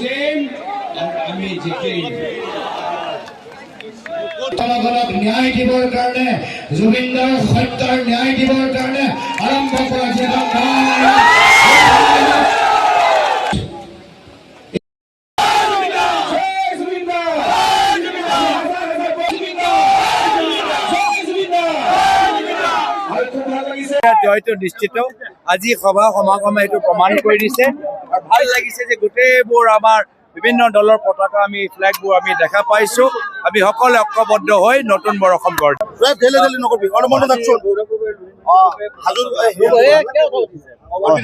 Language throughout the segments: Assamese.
জিকিম আৰু আমি জিকিম। জনগণক ন্যায় দিবৰ কাৰণে, জুবিনদাৰ হত্যাৰ ন্যায় দিবৰ কাৰণে আৰম্ভ কৰা যিখন জয়টো নিশ্চিত। আজি সভা সমাগমে এইটো প্ৰমাণ কৰি দিছে আৰু ভাল লাগিছে যে গোটেইবোৰ আমাৰ বিভিন্ন দলৰ পতাকা আমি ফ্লেগবোৰ আমি দেখা পাইছো। আমি সকলোৱে ঐক্যবদ্ধ হৈ নতুন বৰ্ষম গঢ়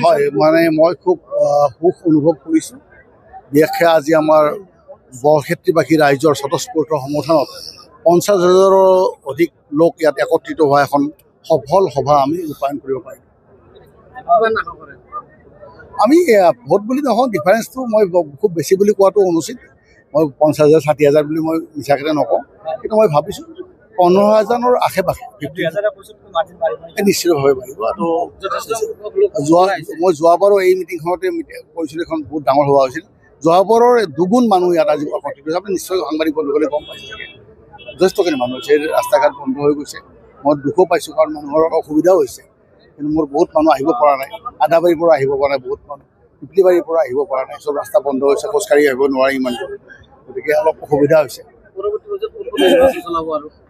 হয়, মানে মই খুব সুখ অনুভৱ কৰিছোঁ। বিশেষকৈ আজি আমাৰ বৰক্ষেত্ৰীবাসী ৰাইজৰ স্বতঃস্ফূৰ্ত সমৰ্থনত 50,000ৰো অধিক লোক ইয়াত একত্ৰিত হোৱা এখন সফল সভা আমি ৰূপায়ণ কৰিব পাৰিম। আমি ভোট বুলি নহয়, ডিফাৰেঞ্চটো মই খুব বেছি বুলি কোৱাটো অনুচিত। মই 50,000 60,000 বুলি মই মিছাকৈ নকওঁ, কিন্তু মই ভাবিছোঁ 15,000ৰ আশে পাশে নিশ্চিতভাৱে পাৰিব। আৰু মই যোৱাবাৰো এই মিটিংখনতে কৰিছিলোঁ, এখন বহুত ডাঙৰ সভা হৈছিল। যোৱাবাৰৰ দুগুণ মানুহ ইয়াত আজি একত্ৰিত হৈছে। আপুনি নিশ্চয় সাংবাদিক বন্ধুসকলে গম পাইছে চাগে, যথেষ্টখিনি মানুহ হৈছে। ৰাস্তা ঘাট বন্ধ হৈ গৈছে। মই দুখো পাইছোঁ, কাৰণ মানুহৰ অসুবিধাও হৈছে। কিন্তু মোৰ বহুত মানুহ আহিব পৰা নাই। আদাবাৰীৰ পৰা আহিব পৰা নাই, বহুত মানুহ পিপলিবাৰীৰ পৰা আহিব পৰা নাই। চব ৰাস্তা বন্ধ হৈছে, খোজকাঢ়ি আহিব নোৱাৰি ইমান দূৰ, গতিকে অলপ অসুবিধা হৈছে।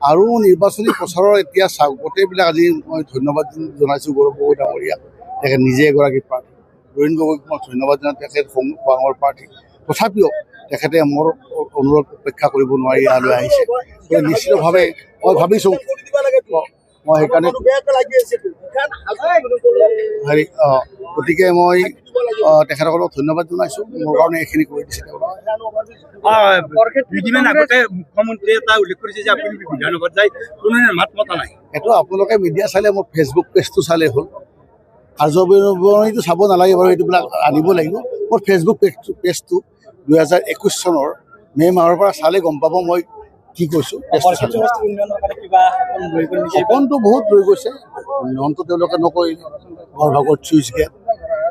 আৰু নিৰ্বাচনী প্ৰচাৰৰ এতিয়া চাওক, গোটেইবিলাক আজি মই ধন্যবাদ জনাইছোঁ গৌৰৱ গগৈ ডাঙৰীয়াক। তেখেত নিজে এগৰাকী প্ৰাৰ্থী। বৰুণ গগৈক মই ধন্যবাদ জনাওঁ, তেখেত খোৱাঙৰ প্ৰাৰ্থী। তথাপিও তেখেতে মোৰ অনুৰোধ উপেক্ষা কৰিব নোৱাৰি ইয়ালৈ আহিছে। নিশ্চিতভাৱে মই ভাবিছোঁ, মই সেইকাৰণে গতিকে মই তেখেতসকলক ধন্যবাদ জনাইছোঁ। মোৰ কাৰণে এইখিনি কৰি দিছে দুদিনমান আগতে মুখ্যমন্ত্ৰীয়ে এটা উল্লেখ কৰিছে যে আপুনি বিধানসভাত যায়, কোনো মাত মতা নাই। এইটো আপোনালোকে মিডিয়া চালে, মোৰ ফেচবুক পেজটো চালে হ'ল। কাৰ্যবিৱৰণীটো চাব নালাগে বাৰু, এইটোবিলাক আনিব লাগিব। মোৰ ফেচবুক পেজটো 2021 চনৰ মে' মাহৰ পৰা চালে গম পাব মই কি কৈছোঁ। সপোনটো বহুত ৰৈ গৈছে, উন্নয়নটো তেওঁলোকে নকৰিলে। বৰভাগত চুইচ gate,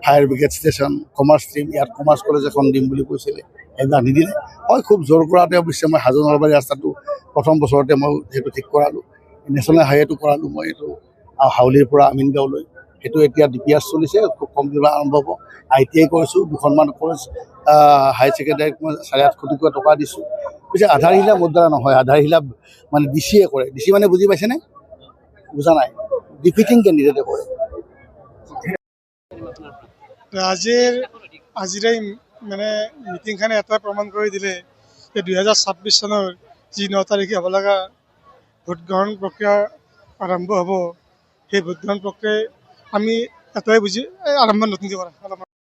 fire brigade station, commerce stream, ইয়াত কমাৰ্চ কলেজ এখন দিম বুলি কৈছিলে, সেইবিলাক নিদিলে। মই খুব জোৰ কৰাতে অৱশ্যে মই হাজো নলবাৰী ৰাস্তাটো প্ৰথম বছৰতে মই সেইটো ঠিক কৰালোঁ। নেশ্যনেল হাইৱেটো কৰালোঁ মই, এইটো হাউলিৰ পৰা আমিনগাঁৱলৈ। সেইটো এতিয়া DPR চলিছে, খুব কম দিনত আৰম্ভ হ'ব। ITI কৰিছোঁ, দুখনমান কলেজ হায়াৰ ছেকেণ্ডেৰীত মই 8.5 কোটি টকা দিছোঁ। পিছে আধাৰশিলা মোৰ দ্বাৰা নহয়, আধাৰশিলা মানে DCয়ে কৰে। DC মানে বুজি পাইছেনে? বুজা নাই, ডিফিটিং কেণ্ডিডেটে কৰে। আজিৰ এই মানে মিটিংখনে এটাই প্ৰমাণ কৰি দিলে যে 2026 চনৰ যি 9 তাৰিখে হ'ব লগা ভোটগ্ৰহণ প্ৰক্ৰিয়া আৰম্ভ হ'ব, সেই ভোটগ্ৰহণ প্ৰক্ৰিয়াই আমি এটাই বুজি আৰম্ভ নতুনকৈ কৰা।